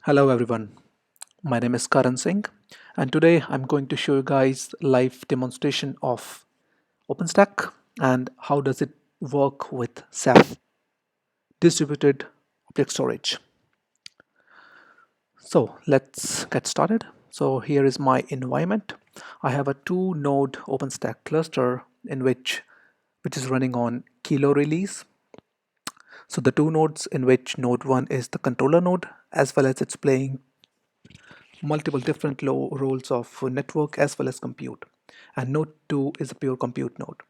Hello everyone, my name is Karan Singh and today I'm going to show you guys live demonstration of OpenStack and how does it work with Ceph distributed object storage. So let's get started. So here is my environment. I have a 2 node OpenStack cluster in which is running on Kilo release. So the 2 nodes in which node 1 is the controller node as well as it's playing multiple different roles of network as well as compute, and node 2 is a pure compute node.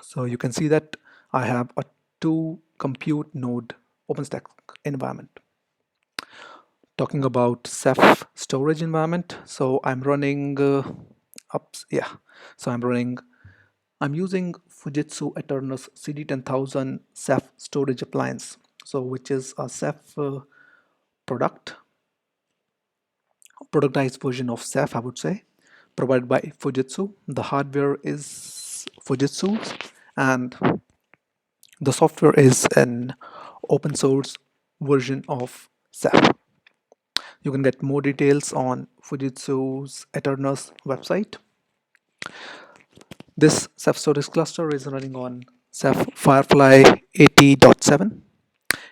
So you can see that I have a 2 compute node OpenStack environment. Talking about Ceph storage environment, so I'm running I'm using Fujitsu Eternus CD10000 Ceph storage appliance, so which is a Ceph product productized version of Ceph, I would say, provided by Fujitsu. The hardware is Fujitsu's, and the software is an open source version of Ceph. You can get more details on Fujitsu's Eternus website. This Ceph storage cluster is running on Ceph Firefly 80.7.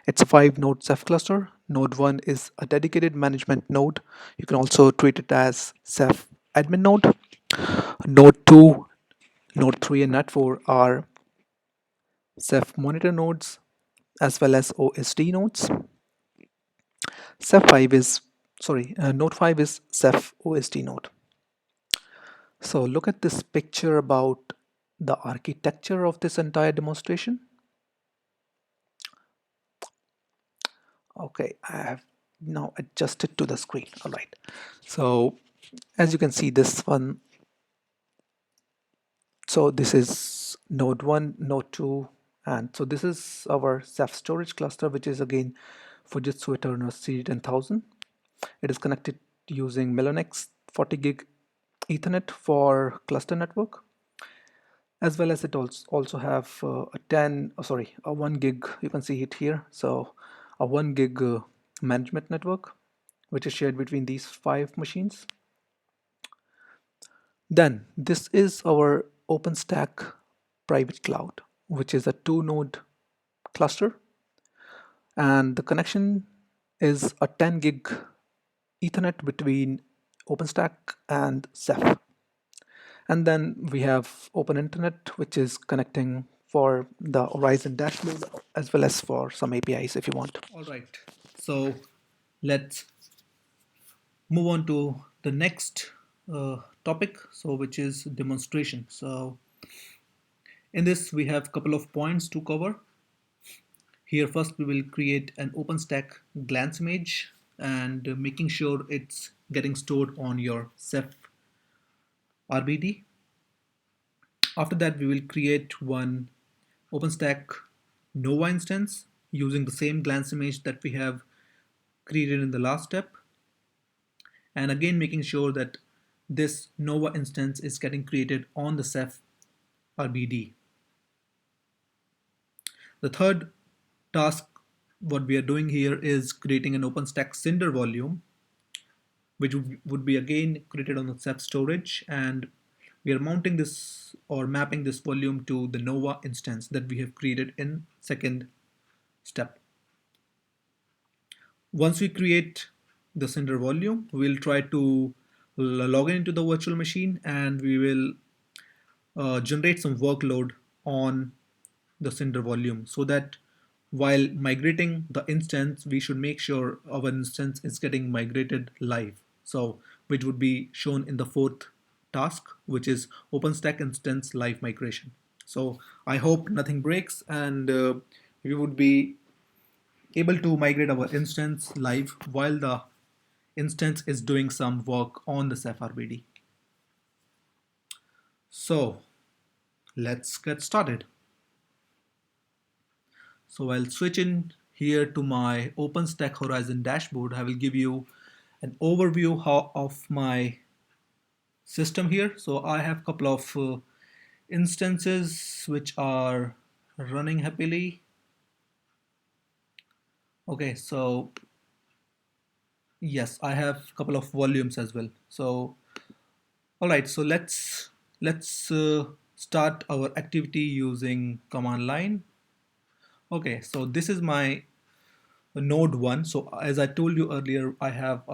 It's a 5 node Ceph cluster. Node 1 is a dedicated management node. You can also treat it as Ceph admin node. Node 2, Node 3, and Node 4 are Ceph monitor nodes as well as OSD nodes. Node 5 is Ceph OSD node. So look at this picture about the architecture of this entire demonstration. Okay, I have now adjusted to the screen. All right. So as you can see, this one. So this is node 1, node 2, and so this is our Ceph storage cluster, which is again Fujitsu Eternus CD10000. It is connected using Mellanox 40 gig Ethernet for cluster network, as well as it also have a 1 gig. You can see it here. So a 1 gig management network, which is shared between these 5 machines. Then this is our OpenStack private cloud, which is a 2 node cluster, and the connection is a 10 gig Ethernet between OpenStack and Ceph. And then we have Open Internet, which is connecting for the Horizon dashboard as well as for some APIs if you want. All right, so let's move on to the next topic, so which is demonstration. So in this we have a couple of points to cover. Here first we will create an OpenStack glance image and making sure it's getting stored on your Ceph RBD. After that we will create one OpenStack Nova instance using the same glance image that we have created in the last step, and again making sure that this Nova instance is getting created on the Ceph RBD. The third task what we are doing here is creating an OpenStack Cinder volume, which would be again created on the Ceph storage, and we are mounting this or mapping this volume to the Nova instance that we have created in second step. Once we create the Cinder volume, we'll try to log into the virtual machine, and we will generate some workload on the Cinder volume, so that while migrating the instance, we should make sure our instance is getting migrated live. So which would be shown in the fourth task, which is OpenStack instance live migration. So I hope nothing breaks, and we would be able to migrate our instance live while the instance is doing some work on the Ceph RBD. So let's get started. So I'll switch in here to my OpenStack Horizon dashboard. I will give you an overview of my system here. So I have a couple of instances which are running happily. Okay, so Yes, I have a couple of volumes as well. So, all right, so let's start our activity using command line. Okay, so this is my node 1. So as I told you earlier, I have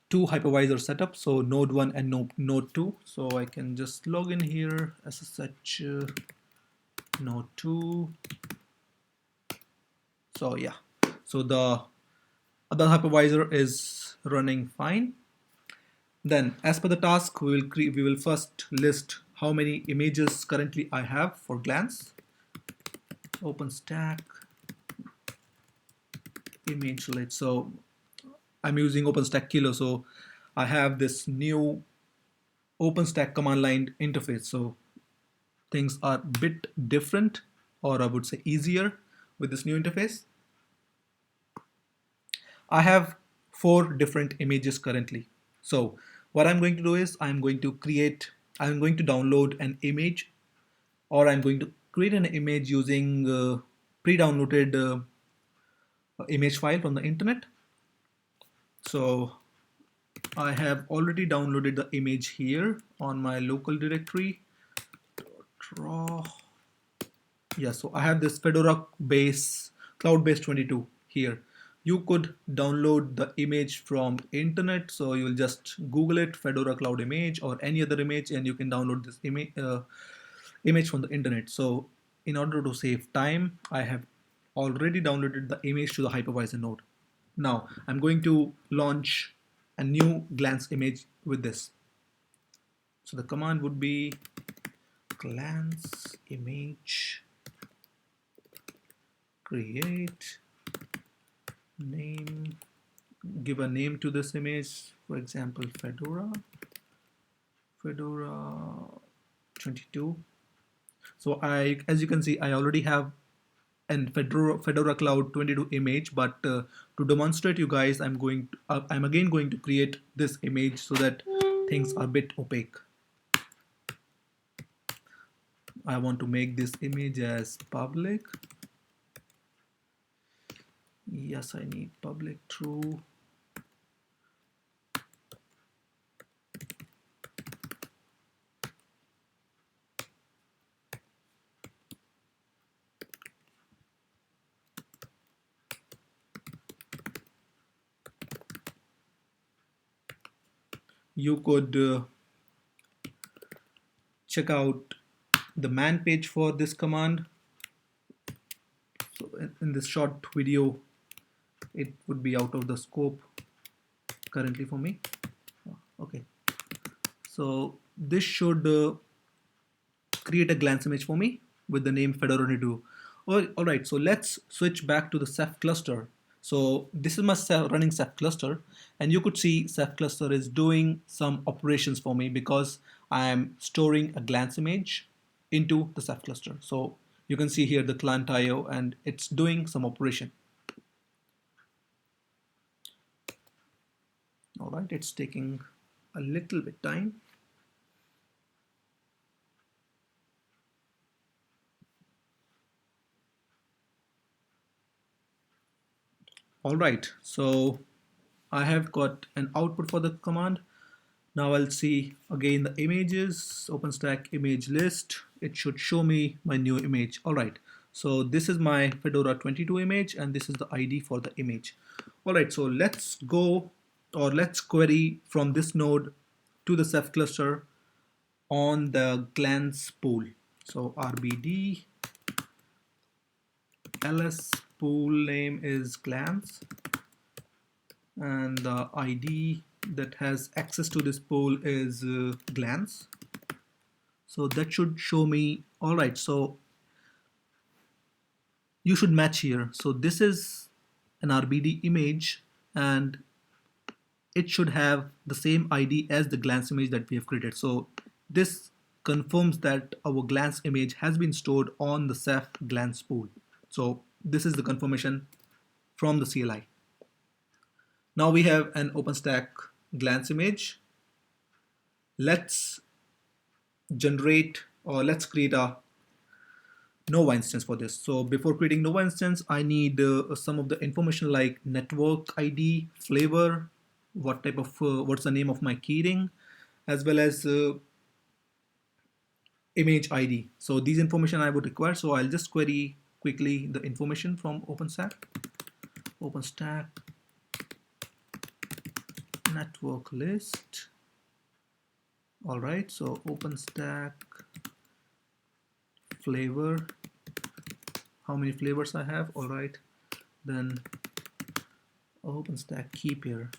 two hypervisor setup, so node 1 and node 2. So I can just log in here as such node 2. So yeah, so the other hypervisor is running fine. Then as per the task, we will first list how many images currently I have for Glance. OpenStack image list. So I'm using OpenStack Kilo, so I have this new OpenStack command line interface. So things are a bit different, or I would say easier with this new interface. I have 4 different images currently. So what I'm going to do is I'm going to download an image, or I'm going to create an image using pre-downloaded image file from the internet. So I have already downloaded the image here on my local directory. Raw. Yeah, so I have this Fedora base, cloud base 22 here. You could download the image from internet, so you'll just Google it, Fedora cloud image or any other image, and you can download this image from the internet. So in order to save time, I have already downloaded the image to the hypervisor node. Now I'm going to launch a new Glance image with this. So the command would be Glance image create name, give a name to this image, for example Fedora 22. So as you can see, I already have an Fedora Cloud 22 image, but to demonstrate you guys, I'm again going to create this image so that things are a bit opaque. I want to make this image as public. Yes, I need public true. You could check out the man page for this command. So in this short video, it would be out of the scope currently for me. Okay, so this should create a Glance image for me with the name Fedora 22. All right, so let's switch back to the Ceph cluster. So this is my running Ceph cluster, and you could see Ceph cluster is doing some operations for me because I am storing a Glance image into the Ceph cluster. So you can see here the client IO, and it's doing some operation. All right, it's taking a little bit time. All right, so I have got an output for the command. Now I'll see again the images, OpenStack image list. It should show me my new image. All right, so this is my Fedora 22 image, and this is the ID for the image. All right, so let's go, or let's query from this node to the Ceph cluster on the Glance pool. So RBD ls pool name is Glance, and the ID that has access to this pool is Glance. So that should show me. All right, so you should match here. So this is an RBD image, and it should have the same ID as the Glance image that we have created. So this confirms that our Glance image has been stored on the Ceph Glance pool. So this is the confirmation from the CLI. Now we have an OpenStack Glance image. Let's generate, or let's create a Nova instance for this. So before creating Nova instance, I need some of the information like network ID, flavor, what type of what's the name of my keyring, as well as image ID. So these information I would require. So I'll just query quickly the information from OpenStack network list. All right, so OpenStack flavor, how many flavors I have. All right, then OpenStack key pair.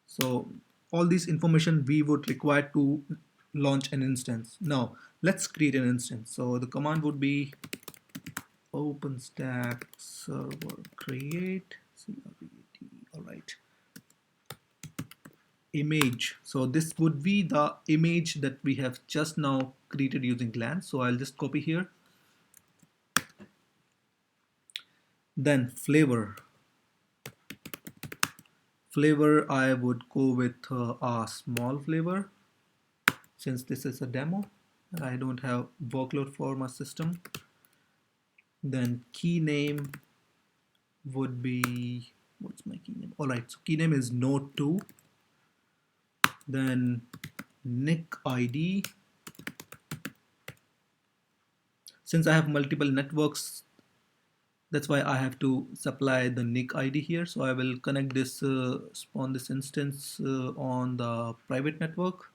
So all this information we would require to launch an instance. Now let's create an instance. So the command would be OpenStack server create CRBD. All right, image. So this would be the image that we have just now created using Glance. So I'll just copy here. Then flavor. Flavor, I would go with a small flavor since this is a demo and I don't have workload for my system. Then key name would be, what's my key name? All right, so key name is node2. Then NIC ID. Since I have multiple networks, that's why I have to supply the NIC ID here. So I will connect this, spawn this instance on the private network.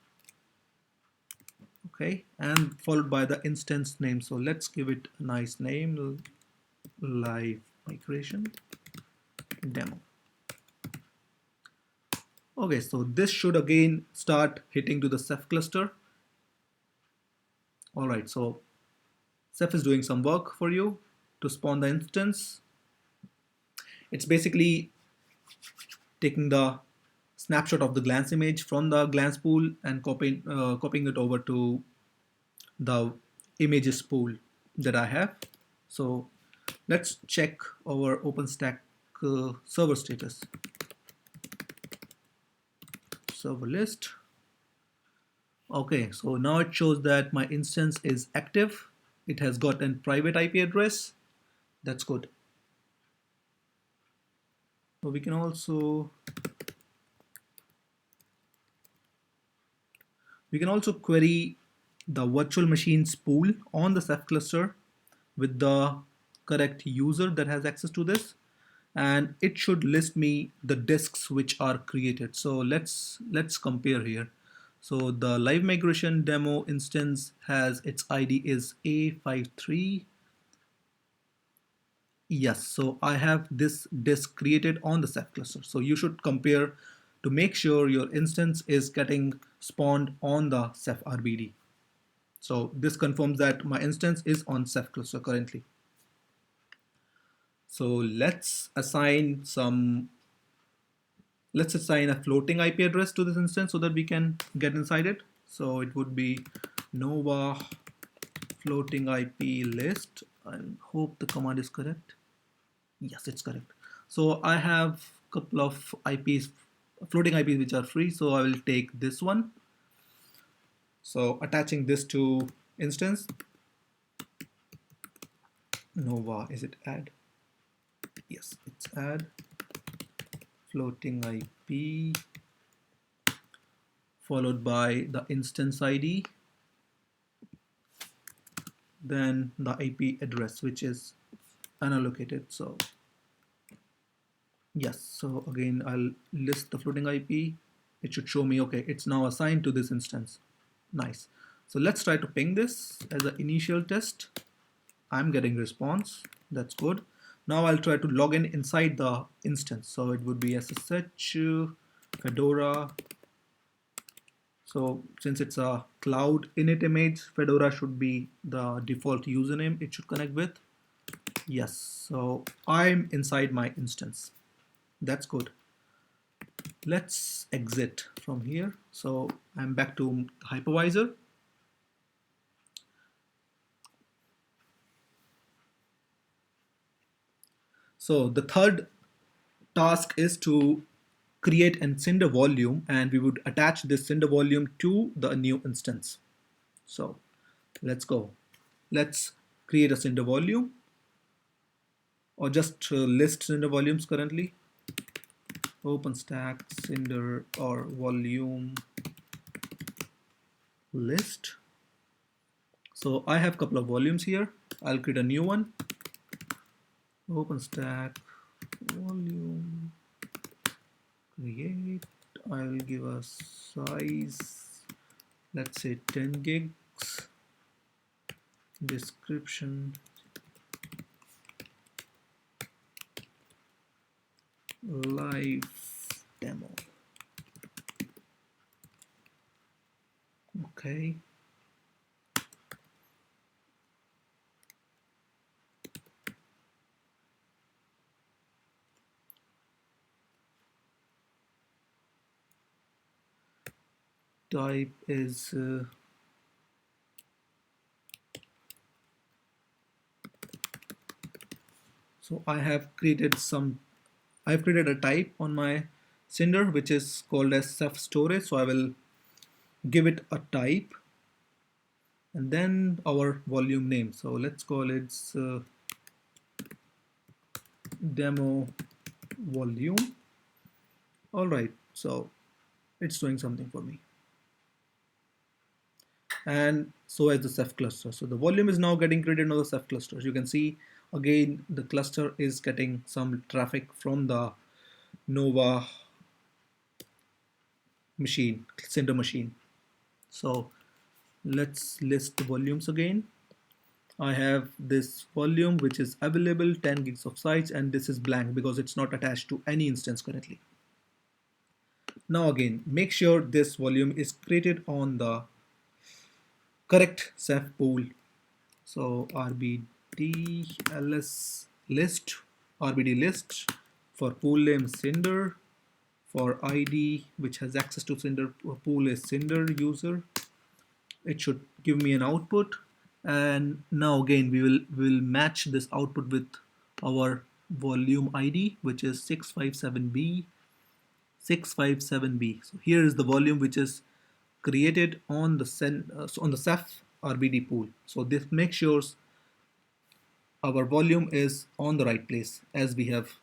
Okay, and followed by the instance name. So let's give it a nice name, live migration demo. Okay, so this should again start hitting to the Ceph cluster. All right, so Ceph is doing some work for you to spawn the instance. It's basically taking the snapshot of the Glance image from the Glance pool and copying it over to the images pool that I have. So let's check our OpenStack server status. Server list. Okay, so now it shows that my instance is active. It has got a private IP address. That's good. So we can also query the virtual machines pool on the Ceph cluster with the correct user that has access to this, and it should list me the disks which are created. So let's compare here. So the live migration demo instance has its ID is A53. Yes, so I have this disk created on the Ceph cluster. So you should compare to make sure your instance is getting spawned on the Ceph RBD. So this confirms that my instance is on Ceph cluster currently. So let's assign a floating IP address to this instance so that we can get inside it. So it would be Nova floating IP list. I hope the command is correct. Yes, it's correct. So I have a couple of IPs, floating IPs which are free. So I will take this one. So attaching this to instance. Nova, is it add? Yes, it's add floating IP followed by the instance ID, then the IP address which is unallocated. So yes, so again I'll list the floating IP. It should show me, okay, it's now assigned to this instance. Nice. So let's try to ping this as an initial test. I'm getting response. That's good. Now I'll try to log in inside the instance. So it would be SSH Fedora. So since it's a cloud init image, Fedora should be the default username it should connect with. Yes, so I'm inside my instance. That's good. Let's exit from here. So I'm back to hypervisor. So the third task is to create a Cinder volume, and we would attach this Cinder volume to the new instance. So let's go. Let's create a Cinder volume, or just list Cinder volumes currently. OpenStack Cinder or volume list. So I have a couple of volumes here. I'll create a new one. OpenStack volume create. I'll give a size, let's say 10 gigs. Description live demo. Okay. Type is so I've created a type on my Cinder which is called as Ceph storage. So I will give it a type and then our volume name. So let's call it demo volume. All right, so it's doing something for me. And so as the Ceph cluster. So the volume is now getting created on the Ceph cluster. You can see again the cluster is getting some traffic from the Nova machine, Cinder machine. So let's list the volumes again. I have this volume which is available 10 gigs of size, and this is blank because it's not attached to any instance currently. Now again, make sure this volume is created on the correct Ceph pool. So RBD ls list, RBD list for pool name Cinder, for ID which has access to Cinder pool is Cinder user. It should give me an output, and now again we will match this output with our volume ID which is 657B. So here is the volume which is created on the Ceph RBD pool. So this makes sure our volume is on the right place as we have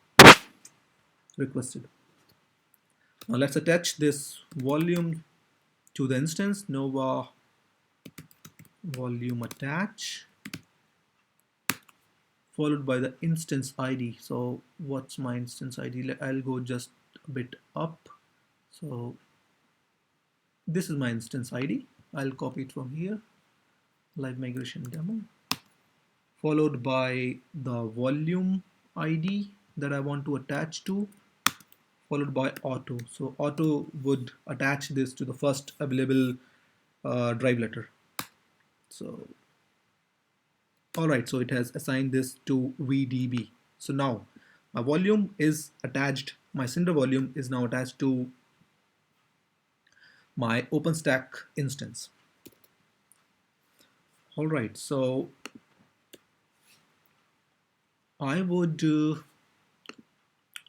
requested. Now let's attach this volume to the instance. Nova volume attach followed by the instance ID. So what's my instance ID? I'll go just a bit up. So this is my instance ID. I'll copy it from here, live migration demo, followed by the volume ID that I want to attach to, followed by auto. So auto would attach this to the first available drive letter. So all right, so it has assigned this to VDB. So now my volume is attached, my Cinder volume is now attached to my OpenStack instance. All right, so I would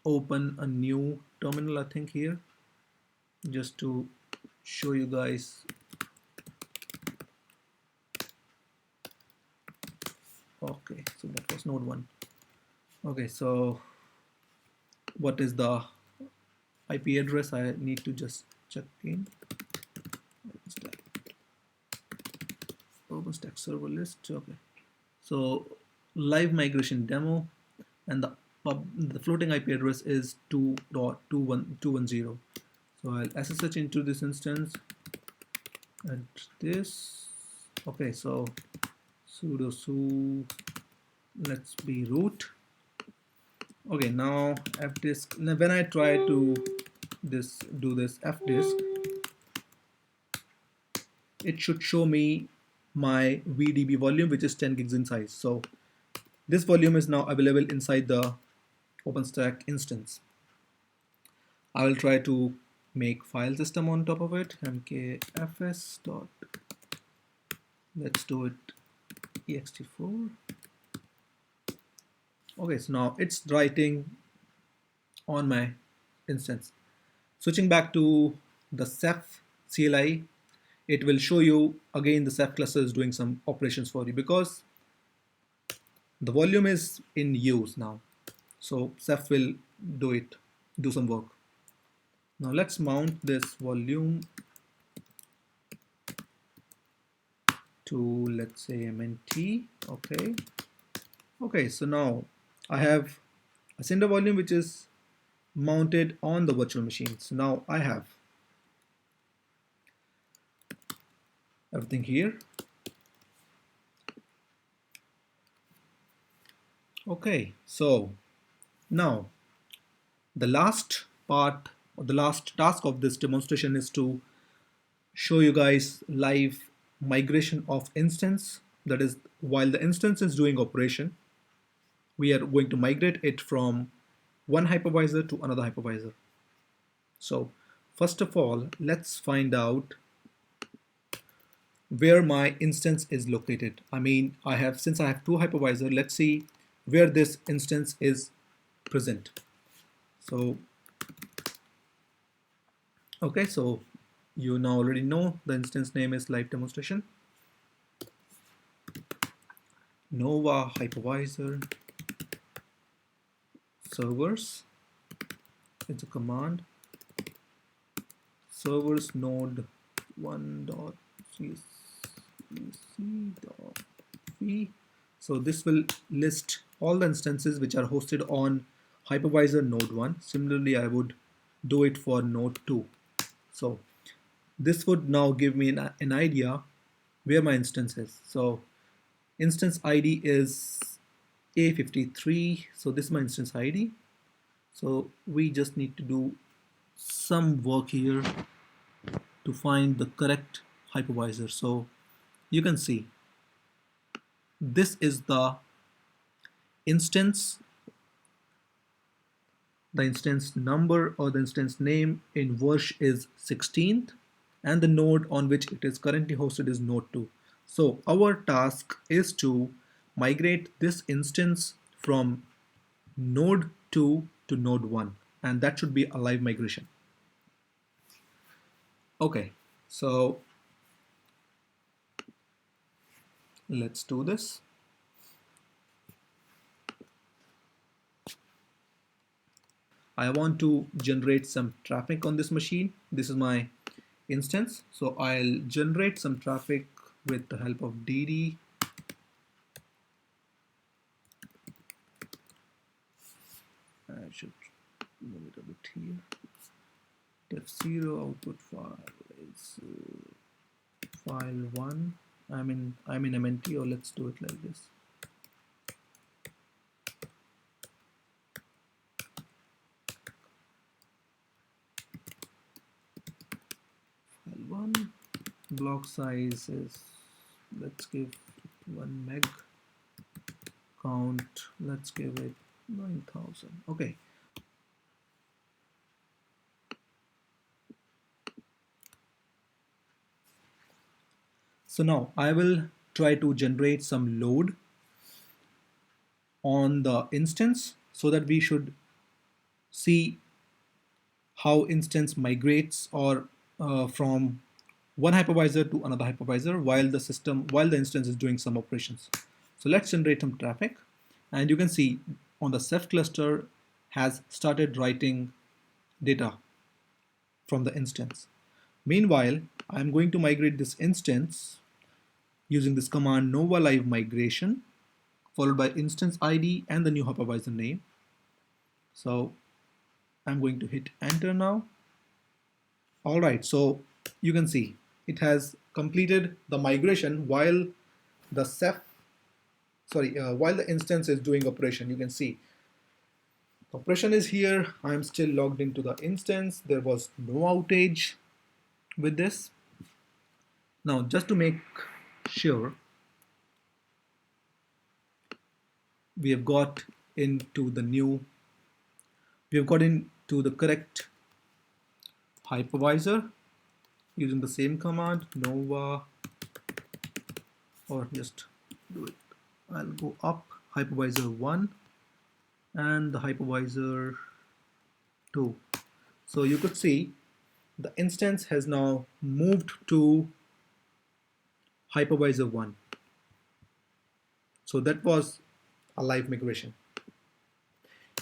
open a new terminal, I think here, just to show you guys. Okay, so that was node 1. Okay, so what is the IP address? I need to just check in. OpenStack server list. Okay, so live migration demo, and the floating IP address is 2.2.210. So I'll SSH into this instance and this. Okay, so sudo su, let's be root. Okay, now fdisk. Now when I try to do this fdisk, it should show me my VDB volume, which is 10 gigs in size. So this volume is now available inside the OpenStack instance. I will try to make file system on top of it. mkfs dot, let's do it ext4. Okay, so now it's writing on my instance. Switching back to the Ceph CLI, it will show you again the Ceph cluster is doing some operations for you because the volume is in use now. So Ceph will do some work. Now let's mount this volume to, let's say, MNT. Okay, so now I have a Cinder volume which is mounted on the virtual machine. So now I have everything here. Okay, so now the last part or the last task of this demonstration is to show you guys live migration of instance. That is, while the instance is doing operation, we are going to migrate it from one hypervisor to another hypervisor. So first of all, let's find out where my instance is located. I mean, since I have two hypervisor, let's see where this instance is present. So okay, so you now already know the instance name is live demonstration. Nova hypervisor servers. It's a command. Servers node 1.csv. So this will list all the instances which are hosted on hypervisor node 1. Similarly, I would do it for node 2. So this would now give me an idea where my instance is. So instance ID is A53. So this is my instance ID. So we just need to do some work here to find the correct hypervisor. So you can see this is the instance number or the instance name in Versh is 16th, and the node on which it is currently hosted is node 2. So our task is to migrate this instance from node 2 to node 1, and that should be a live migration. Okay, so let's do this. I want to generate some traffic on this machine. This is my instance. So I'll generate some traffic with the help of DD. I should move it a bit here. Def0 output file is file 1. I'm in MNT, or let's do it like this. File 1. Block size is, let's give 1 meg. Count, let's give it 9,000. Okay. So now I will try to generate some load on the instance so that we should see how instance migrates or from one hypervisor to another hypervisor while the instance is doing some operations. So let's generate some traffic, and you can see on the Ceph cluster has started writing data from the instance. Meanwhile, I'm going to migrate this instance using this command nova live migration followed by instance ID and the new hypervisor name. So I'm going to hit enter now. All right, so you can see it has completed the migration while the while the instance is doing operation. You can see operation is here. I'm still logged into the instance. There was no outage with this. Now, just to make sure, we have got into the correct hypervisor using the same command nova, or just do it. I'll go up hypervisor 1 and the hypervisor 2. So you could see the instance has now moved to hypervisor 1. So that was a live migration.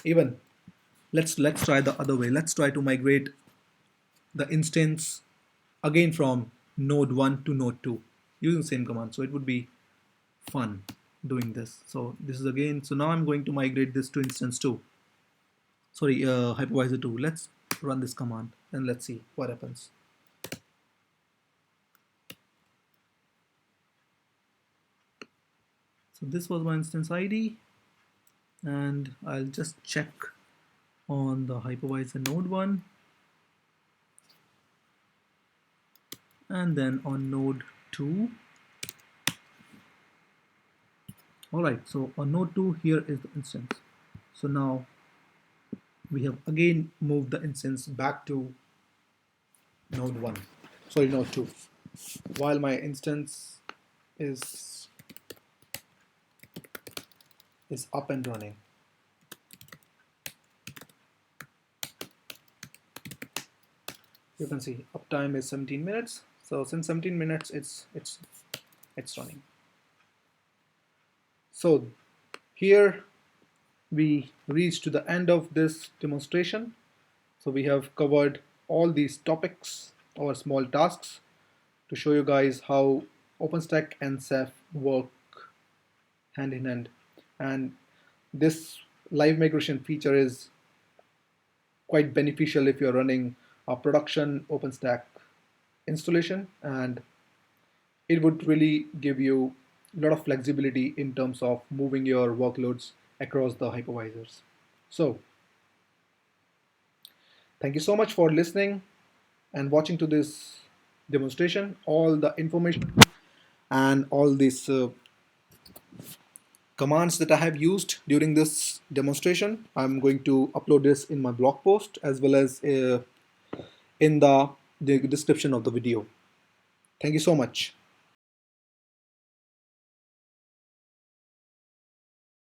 Even let's try the other way. Let's try to migrate the instance again from node 1 to node 2 using the same command. So it would be fun doing this. So this is again, so now I'm going to migrate this to instance 2. Sorry, hypervisor 2. Let's run this command and let's see what happens. So this was my instance ID, and I'll just check on the hypervisor node 1 and then on node 2. Alright, so on node 2 here is the instance. So now we have again moved the instance back to node 1, sorry, node 2, while my instance is up and running. You can see uptime is 17 minutes. So since 17 minutes it's running. So here we reach to the end of this demonstration. So we have covered all these topics or small tasks to show you guys how OpenStack and Ceph work hand in hand. And this live migration feature is quite beneficial if you're running a production OpenStack installation, and it would really give you a lot of flexibility in terms of moving your workloads across the hypervisors. So thank you so much for listening and watching to this demonstration. All the information and all these commands that I have used during this demonstration, I'm going to upload this in my blog post as well as in the description of the video. Thank you so much.